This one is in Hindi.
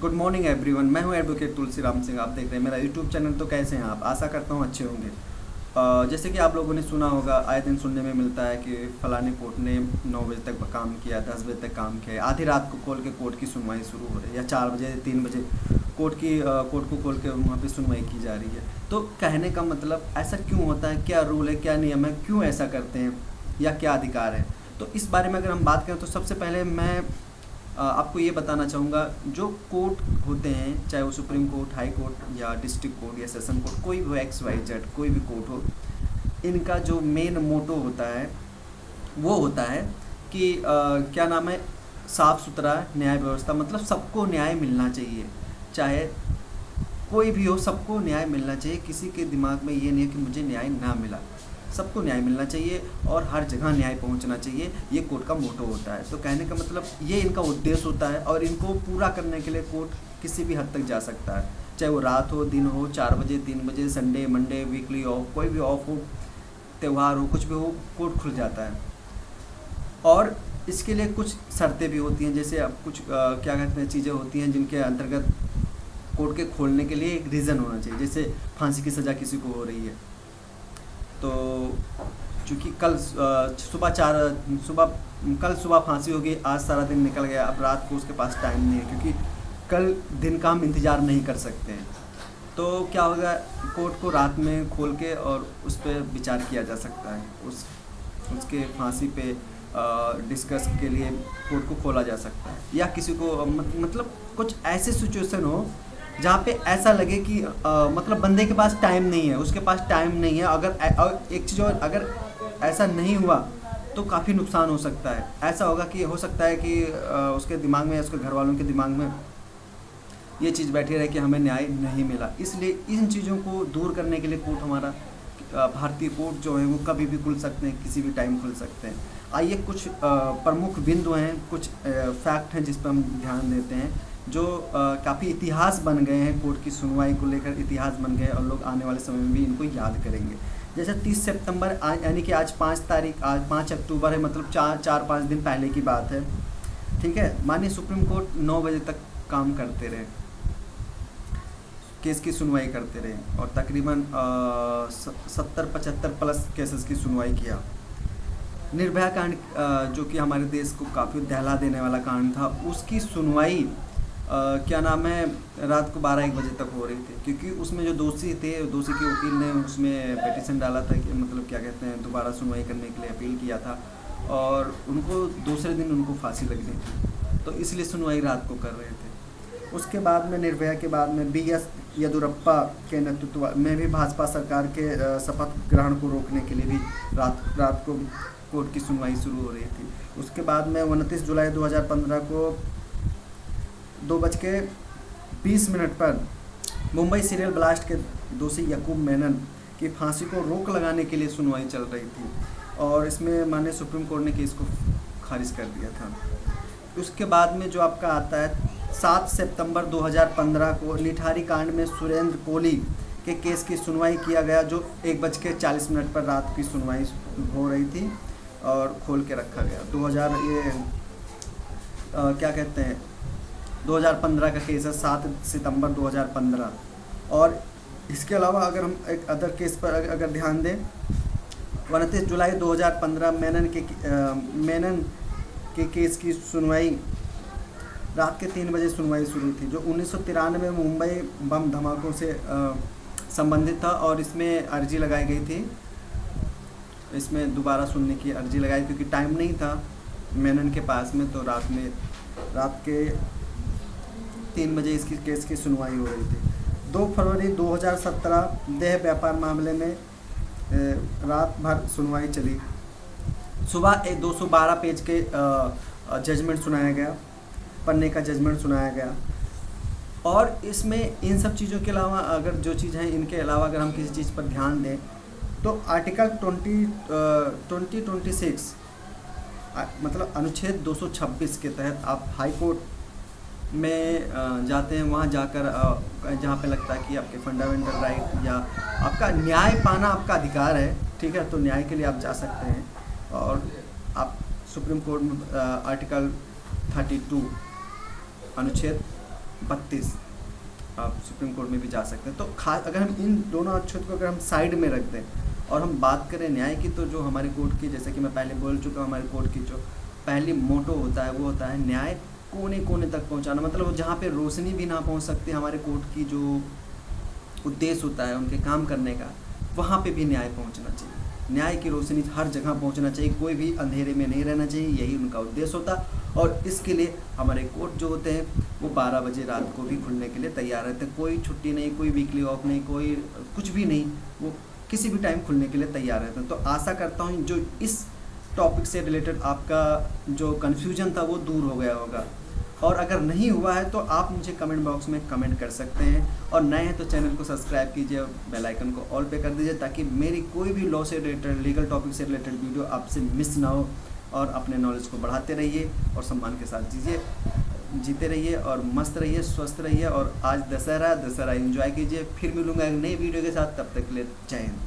Good morning everyone. मैं हूं एडवोकेट तुलसी राम सिंह। आप देख रहे हैं मेरा यूट्यूब चैनल। तो कैसे हैं आप? आशा करता हूं अच्छे होंगे। जैसे कि आप लोगों ने सुना होगा, आए दिन सुनने में मिलता है कि फलाने कोर्ट ने 9 बजे तक काम किया, 10 बजे तक काम किया, आधी रात को खोल के कोर्ट की सुनवाई शुरू हो रही है, या 4 बजे 3 बजे कोर्ट को खोल के वहाँ पे सुनवाई की जा रही है। तो कहने का मतलब ऐसा क्यों होता है? क्या रूल है, क्या नियम है, क्यों ऐसा करते हैं, या क्या अधिकार है? तो इस बारे में अगर हम बात करें तो सबसे पहले मैं आपको ये बताना चाहूँगा, जो कोर्ट होते हैं, चाहे वो सुप्रीम कोर्ट, हाई कोर्ट या डिस्ट्रिक्ट कोर्ट या सेशन कोर्ट, कोई भी हो, एक्स वाई जेड कोई भी कोर्ट हो, इनका जो मेन मोटो होता है वो होता है कि क्या नाम है, साफ़ सुथरा न्याय व्यवस्था। मतलब सबको न्याय मिलना चाहिए, चाहे कोई भी हो, सबको न्याय मिलना चाहिए। किसी के दिमाग में ये नहीं है कि मुझे न्याय ना मिला। सबको न्याय मिलना चाहिए और हर जगह न्याय पहुंचना चाहिए, ये कोर्ट का मोटो होता है। तो कहने का मतलब ये इनका उद्देश्य होता है, और इनको पूरा करने के लिए कोर्ट किसी भी हद तक जा सकता है, चाहे वो रात हो, दिन हो, 4 बजे, 3 बजे, संडे, मंडे, वीकली ऑफ, कोई भी ऑफ हो, त्यौहार हो, कुछ भी हो, कोर्ट खुल जाता है। और इसके लिए कुछ शर्तें भी होती हैं, जैसे अब कुछ क्या कहते हैं, चीज़ें होती हैं जिनके अंतर्गत कोर्ट के खोलने के लिए एक रीज़न होना चाहिए। जैसे फांसी की सज़ा किसी को हो रही है, तो चूँकि कल सुबह फांसी होगी, आज सारा दिन निकल गया, अब रात को उसके पास टाइम नहीं है, क्योंकि कल दिन का हम इंतज़ार नहीं कर सकते हैं। तो क्या होगा, कोर्ट को रात में खोल के और उस पर विचार किया जा सकता है, उसके फांसी पे डिस्कस के लिए कोर्ट को खोला जा सकता है। या किसी को मतलब कुछ ऐसे सिचुएशन हो जहाँ पे ऐसा लगे कि मतलब बंदे के पास टाइम नहीं है, उसके पास टाइम नहीं है। एक चीज़ और, अगर ऐसा नहीं हुआ तो काफ़ी नुकसान हो सकता है। ऐसा होगा कि हो सकता है कि उसके दिमाग में, उसके घर वालों के दिमाग में ये चीज़ बैठी रहे कि हमें न्याय नहीं मिला। इसलिए इन चीज़ों को दूर करने के लिए कोर्ट हमारा, भारतीय कोर्ट जो है वो कभी भी खुल सकते हैं, किसी भी टाइम खुल सकते हैं। आइए कुछ प्रमुख बिंदु हैं, कुछ फैक्ट हैं जिस पर हम ध्यान देते हैं, जो काफ़ी इतिहास बन गए हैं, कोर्ट की सुनवाई को लेकर इतिहास बन गए, और लोग आने वाले समय में भी इनको याद करेंगे। जैसे 30 सितंबर, यानी कि आज 5 अक्टूबर है, मतलब 4-5 दिन पहले की बात है। ठीक है, माननीय सुप्रीम कोर्ट 9 बजे तक काम करते रहे, केस की सुनवाई करते रहे, और तकरीबन 70-75 प्लस केसेस की सुनवाई किया। निर्भया कांड, जो कि हमारे देश को काफ़ी दहला देने वाला कांड था, उसकी सुनवाई क्या नाम है, रात को 12-1 बजे तक हो रही थी, क्योंकि उसमें जो दोषी थे, दोषी के वकील ने उसमें पिटीशन डाला था कि मतलब क्या कहते हैं, दोबारा सुनवाई करने के लिए अपील किया था, और उनको दूसरे दिन उनको फांसी लगनी थी, तो इसलिए सुनवाई रात को कर रहे थे। उसके बाद में, निर्भया के बाद में, BS येदियुरप्पा के नेतृत्व में भी भाजपा सरकार के शपथ ग्रहण को रोकने के लिए भी रात को कोर्ट की सुनवाई शुरू हो रही थी। उसके बाद में 29 जुलाई 2015 को 2:20 पर मुंबई सीरियल ब्लास्ट के दोषी याकूब मेनन की फांसी को रोक लगाने के लिए सुनवाई चल रही थी, और इसमें माननीय सुप्रीम कोर्ट ने केस को खारिज कर दिया था। उसके बाद में जो आपका आता है, 7 सितंबर 2015 को निठारी कांड में सुरेंद्र कोहली के केस की सुनवाई किया गया, जो 1:40 पर रात की सुनवाई हो रही थी और खोल के रखा गया। 2015 का केस है, 7 सितंबर 2015। और इसके अलावा अगर हम एक अदर केस पर अगर ध्यान दें, 29 जुलाई 2015 मेनन के केस की सुनवाई रात के 3 बजे सुनवाई शुरू थी, जो 1993 में मुंबई बम धमाकों से संबंधित था, और इसमें अर्जी लगाई गई थी, इसमें दोबारा सुनने की अर्जी लगाई, क्योंकि टाइम नहीं था मेनन के पास में, तो रात के 3 बजे इसकी केस की सुनवाई हो रही थी। 2 फरवरी 2017 देह व्यापार मामले में रात भर सुनवाई चली। सुबह 212 पेज के जजमेंट सुनाया गया, पन्ने का जजमेंट सुनाया गया। और इसमें इन सब चीज़ों के अलावा, अगर जो चीज़ है इनके अलावा अगर हम किसी चीज़ पर ध्यान दें, तो आर्टिकल 2026 मतलब अनुच्छेद 226 के तहत आप हाई कोर्ट में जाते हैं। वहाँ जाकर जहाँ पे लगता है कि आपके फंडामेंटल राइट या आपका न्याय पाना आपका अधिकार है, ठीक है, तो न्याय के लिए आप जा सकते हैं। और आप सुप्रीम कोर्ट में आर्टिकल 32 अनुच्छेद 32, आप सुप्रीम कोर्ट में भी जा सकते हैं। तो अगर हम इन दोनों अनुच्छेद को अगर हम साइड में रख दें और हम बात करें न्याय की, तो जो हमारे कोर्ट की, जैसे कि मैं पहले बोल चुका हूँ, हमारे कोर्ट की जो पहली मोटो होता है वो होता है न्याय कोने कोने तक पहुँचाना। मतलब जहाँ पे रोशनी भी ना पहुँच सकती, हमारे कोर्ट की जो उद्देश्य होता है उनके काम करने का, वहाँ पे भी न्याय पहुँचना चाहिए। न्याय की रोशनी हर जगह पहुँचना चाहिए, कोई भी अंधेरे में नहीं रहना चाहिए, यही उनका उद्देश्य होता। और इसके लिए हमारे कोर्ट जो होते हैं वो 12 बजे रात को भी खुलने के लिए तैयार रहते हैं। कोई छुट्टी नहीं, कोई वीकली ऑफ नहीं, कोई कुछ भी नहीं, वो किसी भी टाइम खुलने के लिए तैयार रहते हैं। तो आशा करता हूँ जो इस टॉपिक से रिलेटेड आपका जो कन्फ्यूजन था वो दूर हो गया होगा। और अगर नहीं हुआ है तो आप मुझे कमेंट बॉक्स में कमेंट कर सकते हैं, और नए हैं तो चैनल को सब्सक्राइब कीजिए, बेल आइकन को ऑल पे कर दीजिए, ताकि मेरी कोई भी लॉ से रिलेटेड, लीगल टॉपिक से रिलेटेड वीडियो आपसे मिस ना हो। और अपने नॉलेज को बढ़ाते रहिए और सम्मान के साथ जीते रहिए और मस्त रहिए, स्वस्थ रहिए। और आज दशहरा एंजॉय कीजिए। फिर मिलूंगा एक नई वीडियो के साथ, तब तक के लिए जय हिंद।